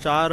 4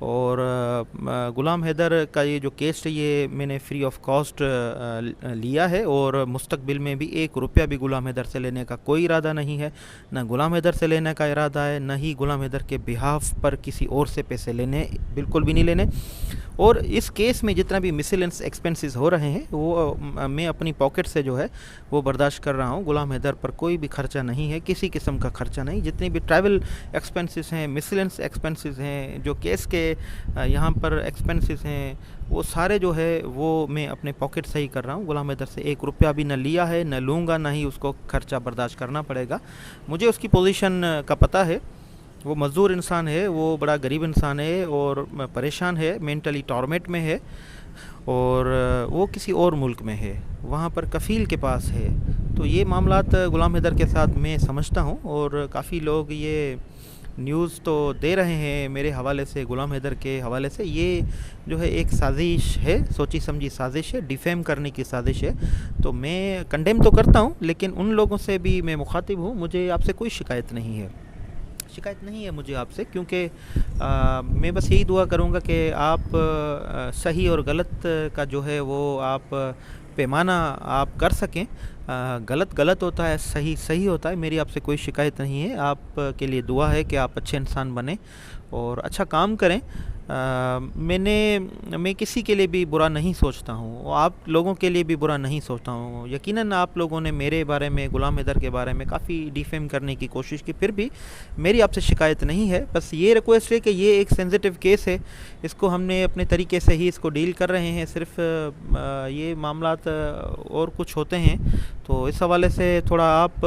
اور غلام حیدر کا یہ جو کیس ہے یہ میں نے فری آف کاسٹ لیا ہے، اور مستقبل میں بھی 1 روپیہ بھی غلام حیدر سے لینے کا کوئی ارادہ نہیں ہے، نہ غلام حیدر سے لینے کا ارادہ ہے، نہ ہی غلام حیدر کے بہاف پر کسی اور سے پیسے لینے، بالکل بھی نہیں لینے۔ اور اس کیس میں جتنا بھی مسلینس ایکسپنسز ہو رہے ہیں وہ میں اپنی پاکٹ سے جو ہے وہ برداشت کر رہا ہوں۔ غلام حیدر پر کوئی بھی خرچہ نہیں ہے، کسی قسم کا خرچہ نہیں۔ جتنے بھی ٹریول ایکسپنسز ہیں، مسلینس ایکسپنسز ہیں، جو کیس کے یہاں پر ایکسپنسز ہیں، وہ سارے جو ہے وہ میں اپنے پاکٹ سے ہی کر رہا ہوں۔ غلام حیدر سے 1 روپیہ بھی نہ لیا ہے، نہ لوں گا، نہ ہی اس کو خرچہ برداشت کرنا پڑے گا۔ مجھے اس کی پوزیشن کا پتہ ہے، وہ مزدور انسان ہے، وہ بڑا غریب انسان ہے اور پریشان ہے، مینٹلی ٹارمیٹ میں ہے، اور وہ کسی اور ملک میں ہے، وہاں پر کفیل کے پاس ہے۔ تو یہ معاملات غلام حیدر کے ساتھ میں سمجھتا ہوں، اور کافی لوگ یہ نیوز تو دے رہے ہیں میرے حوالے سے، غلام حیدر کے حوالے سے۔ یہ جو ہے ایک سازش ہے، سوچی سمجھی سازش ہے، ڈیفیم کرنے کی سازش ہے۔ تو میں کنڈیم تو کرتا ہوں، لیکن ان لوگوں سے بھی میں مخاطب ہوں، مجھے آپ سے کوئی شکایت نہیں ہے، شکایت نہیں ہے مجھے آپ سے، کیونکہ میں بس یہی دعا کروں گا کہ آپ صحیح اور غلط کا جو ہے وہ آپ پیمانہ آپ کر سکیں۔ غلط غلط ہوتا ہے، صحیح صحیح ہوتا ہے۔ میری آپ سے کوئی شکایت نہیں ہے، آپ کے لیے دعا ہے کہ آپ اچھے انسان بنیں اور اچھا کام کریں۔ میں کسی کے لیے بھی برا نہیں سوچتا ہوں، آپ لوگوں کے لیے بھی برا نہیں سوچتا ہوں۔ یقیناً آپ لوگوں نے میرے بارے میں، غلام حیدر کے بارے میں کافی ڈیفیم کرنے کی کوشش کی، پھر بھی میری آپ سے شکایت نہیں ہے۔ بس یہ ریکویسٹ ہے کہ یہ ایک سینسیٹیو کیس ہے، اس کو ہم نے اپنے طریقے سے ہی اس کو ڈیل کر رہے ہیں، صرف یہ معاملات اور کچھ ہوتے ہیں، تو اس حوالے سے تھوڑا آپ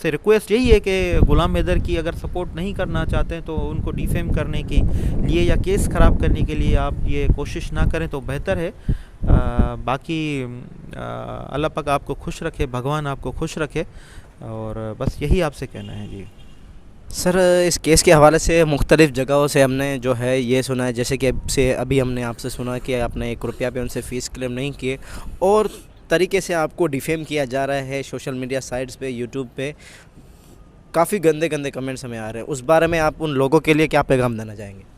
سے ریکویسٹ یہی ہے کہ غلام حیدر کی اگر سپورٹ نہیں کرنا چاہتے ہیں تو ان کو ڈیفیم کرنے کے لیے یا کیس خراب کرنے کے لیے آپ یہ کوشش نہ کریں تو بہتر ہے۔ باقی اللہ پاک آپ کو خوش رکھے، بھگوان آپ کو خوش رکھے، اور بس یہی آپ سے کہنا ہے۔ جی سر، اس کیس کے حوالے سے مختلف جگہوں سے ہم نے جو ہے یہ سنا ہے، جیسے کہ ابھی ہم نے آپ سے سنا کہ آپ نے 1 روپیہ بھی ان سے فیس کلیم نہیں کیے، اور طریقے سے آپ کو ڈیفیم کیا جا رہا ہے سوشل میڈیا سائٹس پہ، یوٹیوب پہ، کافی گندے گندے کمنٹس ہمیں آ رہے ہیں۔ اس بارے میں آپ ان لوگوں کے لیے کیا پیغام دینا چاہیں گے؟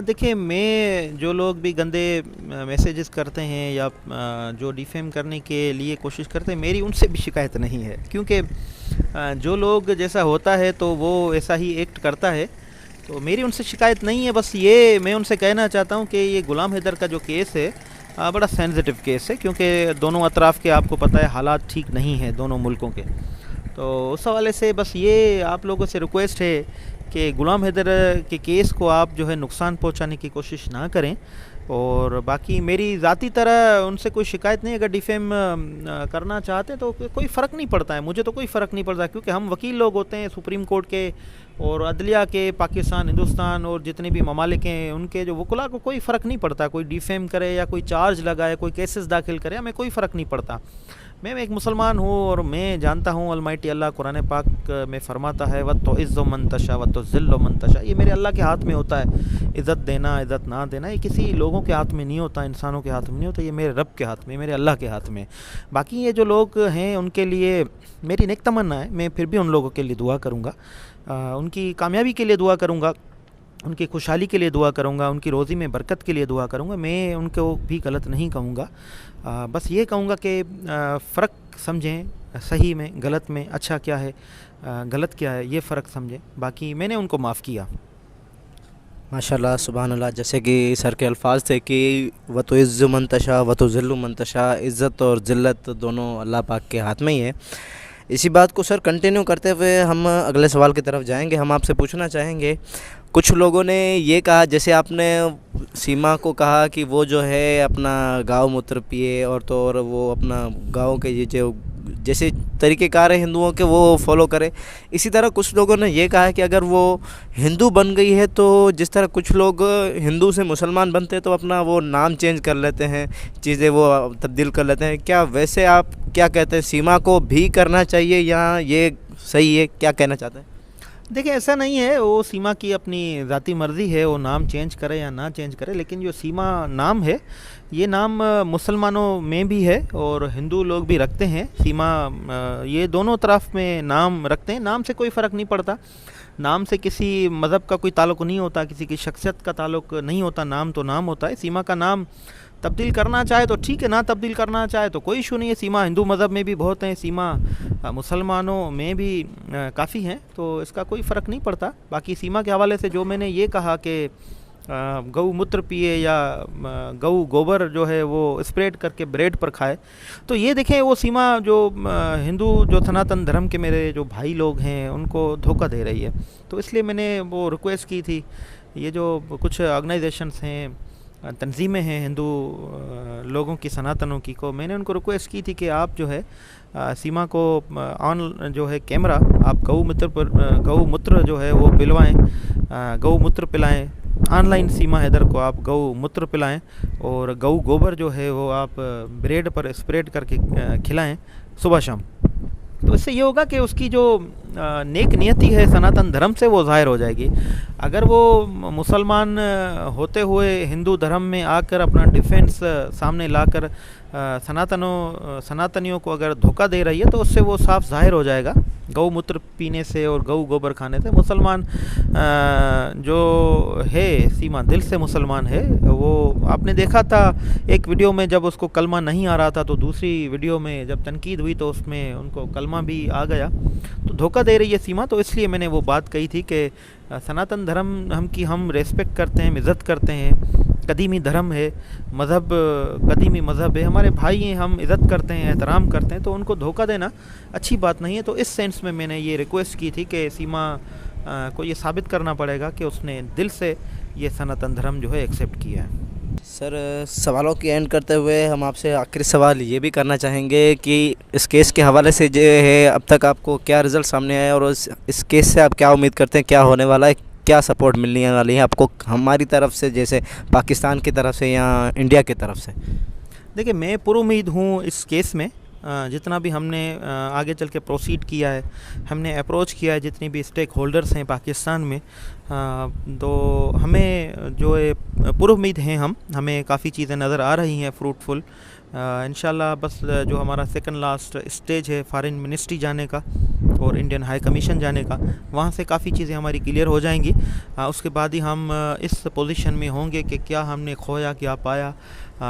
دیکھیں، میں جو لوگ بھی گندے میسیجز کرتے ہیں یا جو ڈیفیم کرنے کے لیے کوشش کرتے ہیں، میری ان سے بھی شکایت نہیں ہے، کیونکہ جو لوگ جیسا ہوتا ہے تو وہ ایسا ہی ایکٹ کرتا ہے، تو میری ان سے شکایت نہیں ہے۔ بس یہ میں ان سے کہنا چاہتا ہوں کہ یہ غلام حیدر کا جو کیس ہے بڑا سینسیٹیو کیس ہے، کیونکہ دونوں اطراف کے آپ کو پتہ ہے حالات ٹھیک نہیں ہیں دونوں ملکوں کے، تو اس حوالے سے بس یہ آپ لوگوں سے ریکویسٹ ہے کہ غلام حیدر کے کیس کو آپ جو ہے نقصان پہنچانے کی کوشش نہ کریں۔ اور باقی میری ذاتی طرح ان سے کوئی شکایت نہیں، اگر ڈیفیم کرنا چاہتے تو کوئی فرق نہیں پڑتا ہے، مجھے تو کوئی فرق نہیں پڑتا، کیونکہ ہم وکیل لوگ ہوتے ہیں سپریم کورٹ کے اور عدلیہ کے، پاکستان، ہندوستان اور جتنے بھی ممالک ہیں ان کے جو وکلاء کو کوئی فرق نہیں پڑتا، کوئی ڈیفیم کرے یا کوئی چارج لگائے، کوئی کیسز داخل کرے، ہمیں کوئی فرق نہیں پڑتا۔ میں ایک مسلمان ہوں اور میں جانتا ہوں المائٹی اللہ قرآن پاک میں فرماتا ہے وَتُعِزُّ مَن تَشَاءُ وَتُذِلُّ مَن تَشَاءُ، یہ میرے اللہ کے ہاتھ میں ہوتا ہے، عزت دینا عزت نہ دینا، یہ کسی لوگوں کے ہاتھ میں نہیں ہوتا، انسانوں کے ہاتھ میں نہیں ہوتا، یہ میرے رب کے ہاتھ میں، میرے اللہ کے ہاتھ میں۔ باقی یہ جو لوگ ہیں ان کے لیے میری نیک تمنا ہے، میں پھر بھی ان لوگوں کے لیے دعا کروں گا، ان کی کامیابی کے لیے دعا کروں گا، ان کی خوشحالی کے لیے دعا کروں گا، ان کی روزی میں برکت کے لیے دعا کروں گا۔ میں ان کو بھی غلط نہیں کہوں گا، بس یہ کہوں گا کہ فرق سمجھیں، صحیح میں غلط میں اچھا کیا ہے، غلط کیا ہے، یہ فرق سمجھیں۔ باقی میں نے ان کو معاف کیا۔ ماشاءاللہ، سبحان اللہ، جیسے کہ سر کے الفاظ تھے کہ وَتُعِزُّ مَن تَشَاءُ وَتُذِلُّ مَن تَشَاءُ، عزت اور ذلت دونوں اللہ پاک کے ہاتھ میں ہی ہے۔ اسی بات کو سر کنٹینیو کرتے ہوئے ہم اگلے سوال کی طرف جائیں گے۔ ہم آپ سے پوچھنا چاہیں گے، کچھ لوگوں نے یہ کہا، جیسے آپ نے سیما کو کہا کہ وہ جو ہے اپنا گاؤں موتر پیے، اور تو اور وہ اپنا گاؤں کے یہ جو جیسے طریقہ کار ہے ہندوؤں کے وہ فالو کرے، اسی طرح کچھ لوگوں نے یہ کہا ہے کہ اگر وہ ہندو بن گئی ہے تو جس طرح کچھ لوگ ہندو سے مسلمان بنتے ہیں تو اپنا وہ نام چینج کر لیتے ہیں، چیزیں وہ تبدیل کر لیتے ہیں، کیا ویسے آپ کیا کہتے ہیں، سیما کو بھی کرنا چاہیے یا یہ صحیح ہے، کیا کہنا چاہتے ہیں؟ دیکھیں، ایسا نہیں ہے، وہ سیما کی اپنی ذاتی مرضی ہے، وہ نام چینج کرے یا نہ چینج کرے، لیکن جو سیما نام ہے یہ نام مسلمانوں میں بھی ہے اور ہندو لوگ بھی رکھتے ہیں، سیما یہ دونوں طرف میں نام رکھتے ہیں، نام سے کوئی فرق نہیں پڑتا۔ نام سے کسی مذہب کا کوئی تعلق نہیں ہوتا, کسی کی شخصیت کا تعلق نہیں ہوتا, نام تو نام ہوتا ہے. سیما کا نام تبدیل کرنا چاہے تو ٹھیک ہے, نہ تبدیل کرنا چاہے تو کوئی ایشو نہیں ہے. سیما ہندو مذہب میں بھی بہت ہیں, سیما مسلمانوں میں بھی کافی ہیں, تو اس کا کوئی فرق نہیں پڑتا. باقی سیما کے حوالے سے جو میں نے یہ کہا کہ گو متر پیے یا گو گوبر جو ہے وہ اسپریڈ کر کے بریڈ پر کھائے, تو یہ دیکھیں وہ سیما جو ہندو جو سناتن دھرم کے میرے جو بھائی لوگ ہیں ان کو دھوکہ دے رہی ہے. تو اس لیے میں نے وہ ریکویسٹ کی تھی. یہ جو کچھ آرگنائزیشنس ہیں, تنظیمیں ہیں ہندو لوگوں کی, سناتنوں کی, کو میں نے ان کو ریکویسٹ کی تھی کہ آپ جو ہے سیما کو آن جو ہے کیمرہ آپ گو متر جو ہے وہ پلوائیں, گو متر پلائیں. آن لائن سیما حیدر کو آپ گو متر پلائیں اور گو گوبر جو ہے وہ آپ بریڈ پر اسپریڈ کر کے کھلائیں صبح شام. تو اس سے یہ ہوگا کہ اس کی جو نیک نیتی ہے سناتن دھرم سے وہ ظاہر ہو جائے گی. اگر وہ مسلمان ہوتے ہوئے ہندو دھرم میں آ کر اپنا ڈیفینس سامنے لا کر سناتنیوں کو اگر دھوکہ دے رہی ہے تو اس سے وہ صاف ظاہر ہو جائے گا. گو متر پینے سے اور گو گوبر کھانے سے مسلمان جو ہے سیما دل سے مسلمان ہے. وہ آپ نے دیکھا تھا ایک ویڈیو میں جب اس کو کلمہ نہیں آ رہا تھا, تو دوسری ویڈیو میں جب تنقید ہوئی تو اس میں ان کو کلمہ بھی آ گیا. تو دھوکہ دے رہی ہے سیما. تو اس لیے میں نے وہ بات کہی تھی کہ سناتن دھرم ہم ریسپیکٹ کرتے ہیں, عزت کرتے ہیں, قدیمی دھرم ہے, مذہب قدیمی مذہب ہے, ہمارے بھائی ہیں, ہم عزت کرتے ہیں, احترام کرتے ہیں, تو ان کو دھوکہ دینا اچھی بات نہیں ہے. تو اس سینس میں نے یہ ریکویسٹ کی تھی کہ سیما کو یہ ثابت کرنا پڑے گا کہ اس نے دل سے یہ سناتن دھرم جو ہے ایکسیپٹ کیا ہے. سر سوالوں کی اینڈ کرتے ہوئے ہم آپ سے آخری سوال یہ بھی کرنا چاہیں گے کہ اس کیس کے حوالے سے جو ہے اب تک آپ کو کیا رزلٹ سامنے آیا, اور اس کیس سے آپ کیا امید کرتے ہیں, کیا ہونے والا ہے, کیا سپورٹ ملنے والی ہے آپ کو ہماری طرف سے, جیسے پاکستان کی طرف سے یا انڈیا کی طرف سے؟ دیکھیں میں پر امید ہوں اس کیس میں. جتنا بھی ہم نے آگے چل کے پروسیڈ کیا ہے, ہم نے اپروچ کیا ہے جتنی بھی اسٹیک ہولڈرز ہیں پاکستان میں, تو ہمیں جو ہے پر امید ہیں, ہمیں کافی چیزیں نظر آ رہی ہیں فروٹفل. انشاءاللہ بس جو ہمارا سیکنڈ لاسٹ اسٹیج ہے فارن منسٹری جانے کا اور انڈین ہائی کمیشن جانے کا, وہاں سے کافی چیزیں ہماری کلیئر ہو جائیں گی. اس کے بعد ہی ہم اس پوزیشن میں ہوں گے کہ کیا ہم نے کھویا, کیا پایا,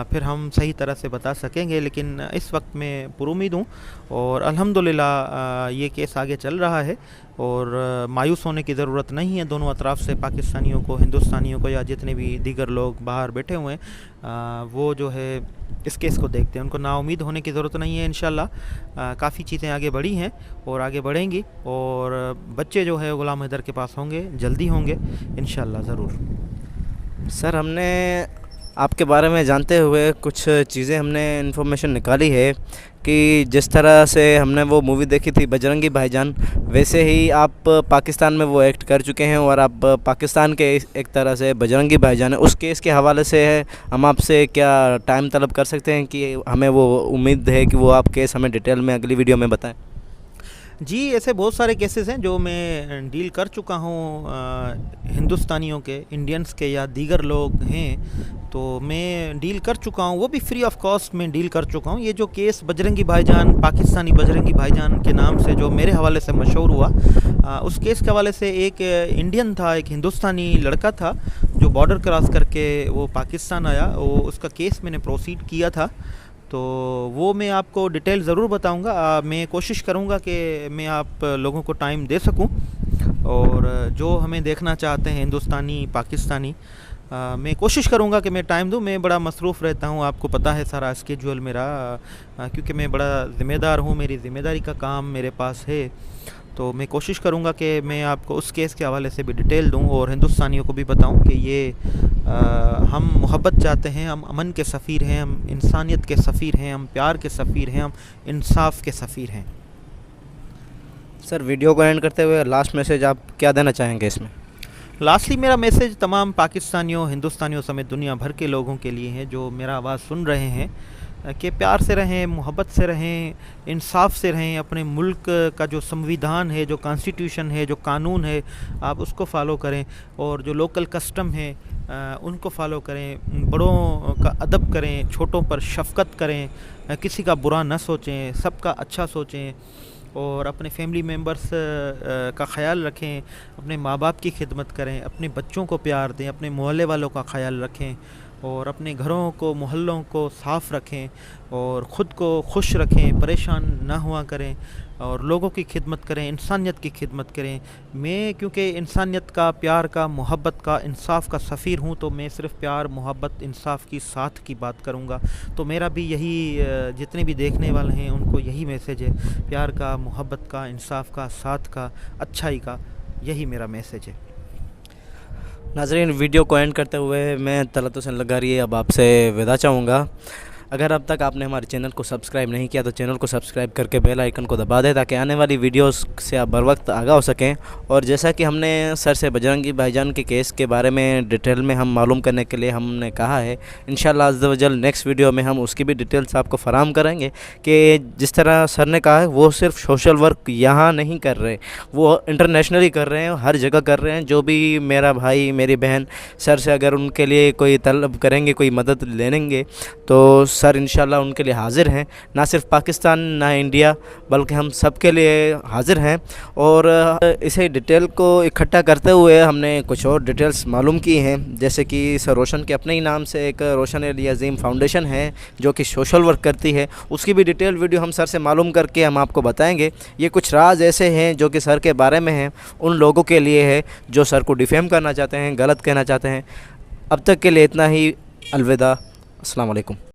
پھر ہم صحیح طرح سے بتا سکیں گے. لیکن اس وقت میں پر امید ہوں, اور الحمدللہ یہ کیس آگے چل رہا ہے, اور مایوس ہونے کی ضرورت نہیں ہے. دونوں اطراف سے پاکستانیوں کو, ہندوستانیوں کو, یا جتنے بھی دیگر لوگ باہر بیٹھے ہوئے ہیں وہ جو ہے اس کیس کو دیکھتے ہیں, ان کو نا امید ہونے کی ضرورت نہیں ہے. انشاءاللہ کافی چیزیں آگے بڑھی ہیں اور آگے بڑھیں گی, اور بچے جو ہے غلام حیدر کے پاس ہوں گے, جلدی ہوں گے انشاءاللہ ضرور. سر ہم نے آپ کے بارے میں جانتے ہوئے کچھ چیزیں ہم نے انفارمیشن نکالی ہے کہ جس طرح سے ہم نے وہ مووی دیکھی تھی بجرنگی بھائی جان, ویسے ہی آپ پاکستان میں وہ ایکٹ کر چکے ہیں, اور آپ پاکستان کے ایک طرح سے بجرنگی بھائی جان. اس کیس کے حوالے سے ہم آپ سے کیا ٹائم طلب کر سکتے ہیں کہ ہمیں وہ امید ہے کہ وہ آپ کیس ہمیں ڈیٹیل میں اگلی ویڈیو میں بتائیں؟ جی ایسے بہت سارے کیسز ہیں جو میں ڈیل کر چکا ہوں, ہندوستانیوں کے, انڈینس کے یا دیگر لوگ ہیں تو میں ڈیل کر چکا ہوں, وہ بھی فری آف کاسٹ میں ڈیل کر چکا ہوں. یہ جو کیس بجرنگی بھائی جان, پاکستانی بجرنگی بھائی جان کے نام سے جو میرے حوالے سے مشہور ہوا, اس کیس کے حوالے سے ایک انڈین تھا, ایک ہندوستانی لڑکا تھا جو بارڈر کراس کر کے وہ پاکستان آیا, وہ اس کا کیس میں نے پروسیڈ کیا تھا. تو وہ میں آپ کو ڈیٹیل ضرور بتاؤں گا. میں کوشش کروں گا کہ میں آپ لوگوں کو ٹائم دے سکوں, اور جو ہمیں دیکھنا چاہتے ہیں ہندوستانی, پاکستانی, میں کوشش کروں گا کہ میں ٹائم دوں. میں بڑا مصروف رہتا ہوں, آپ کو پتہ ہے سارا اسکیجول میرا, کیونکہ میں بڑا ذمہ دار ہوں, میری ذمہ داری کا کام میرے پاس ہے. تو میں کوشش کروں گا کہ میں آپ کو اس کیس کے حوالے سے بھی ڈیٹیل دوں, اور ہندوستانیوں کو بھی بتاؤں کہ یہ ہم محبت چاہتے ہیں, ہم امن کے سفیر ہیں, ہم انسانیت کے سفیر ہیں, ہم پیار کے سفیر ہیں, ہم انصاف کے سفیر ہیں. سر ویڈیو کو اینڈ کرتے ہوئے لاسٹ میسیج آپ کیا دینا چاہیں گے اس میں؟ لاسٹلی میرا میسیج تمام پاکستانیوں, ہندوستانیوں سمیت دنیا بھر کے لوگوں کے لیے ہے جو میرا آواز سن رہے ہیں, کہ پیار سے رہیں, محبت سے رہیں, انصاف سے رہیں. اپنے ملک کا جو سمویدھان ہے, جو کانسٹیٹیوشن ہے, جو قانون ہے, آپ اس کو فالو کریں, اور جو لوکل کسٹم ہیں ان کو فالو کریں. بڑوں کا ادب کریں, چھوٹوں پر شفقت کریں, کسی کا برا نہ سوچیں, سب کا اچھا سوچیں. اور اپنے فیملی ممبرس کا خیال رکھیں، اپنے ماں باپ کی خدمت کریں، اپنے بچوں کو پیار دیں، اپنے محلے والوں کا خیال رکھیں، اور اپنے گھروں کو محلوں کو صاف رکھیں، اور خود کو خوش رکھیں، پریشان نہ ہوا کریں، اور لوگوں کی خدمت کریں، انسانیت کی خدمت کریں۔ میں کیونکہ انسانیت کا، پیار کا، محبت کا، انصاف کا سفیر ہوں، تو میں صرف پیار، محبت، انصاف کی ساتھ کی بات کروں گا۔ تو میرا بھی یہی جتنے بھی دیکھنے والے ہیں ان کو یہی میسیج ہے، پیار کا، محبت کا، انصاف کا، ساتھ کا، اچھائی کا، یہی میرا میسیج ہے۔ ناظرین، ویڈیو کو اینڈ کرتے ہوئے میں طلعت حسین لغاری اب آپ سے وداع چاہوں گا۔ اگر اب تک آپ نے ہمارے چینل کو سبسکرائب نہیں کیا تو چینل کو سبسکرائب کر کے بیل آئیکن کو دبا دیں تاکہ آنے والی ویڈیوز سے آپ بر وقت آگاہ ہو سکیں۔ اور جیسا کہ ہم نے سر سے بجرنگی بھائی جان کے کیس کے بارے میں ڈیٹیل میں ہم معلوم کرنے کے لیے ہم نے کہا ہے، انشاءاللہ عز و جل نیکسٹ ویڈیو میں ہم اس کی بھی ڈیٹیلز آپ کو فراہم کریں گے کہ جس طرح سر نے کہا ہے وہ صرف سوشل ورک یہاں نہیں کر رہے، وہ انٹرنیشنلی کر رہے ہیں، ہر جگہ کر رہے ہیں۔ جو بھی میرا بھائی، میری بہن سر سے اگر ان کے لیے کوئی طلب کریں گے، کوئی مدد لیں گے تو سر انشاءاللہ ان کے لیے حاضر ہیں، نہ صرف پاکستان نہ انڈیا بلکہ ہم سب کے لیے حاضر ہیں۔ اور اسے ڈیٹیل کو اکٹھا کرتے ہوئے ہم نے کچھ اور ڈیٹیلز معلوم کی ہیں، جیسے کہ سر روشن کے اپنے ہی نام سے ایک روشن علی عظیم فاؤنڈیشن ہے جو کہ سوشل ورک کرتی ہے، اس کی بھی ڈیٹیل ویڈیو ہم سر سے معلوم کر کے ہم آپ کو بتائیں گے۔ یہ کچھ راز ایسے ہیں جو کہ سر کے بارے میں ہیں، ان لوگوں کے لیے ہے جو سر کو ڈیفیم کرنا چاہتے ہیں، غلط کہنا چاہتے ہیں۔ اب تک کے لیے اتنا ہی، الوداع، السلام علیکم۔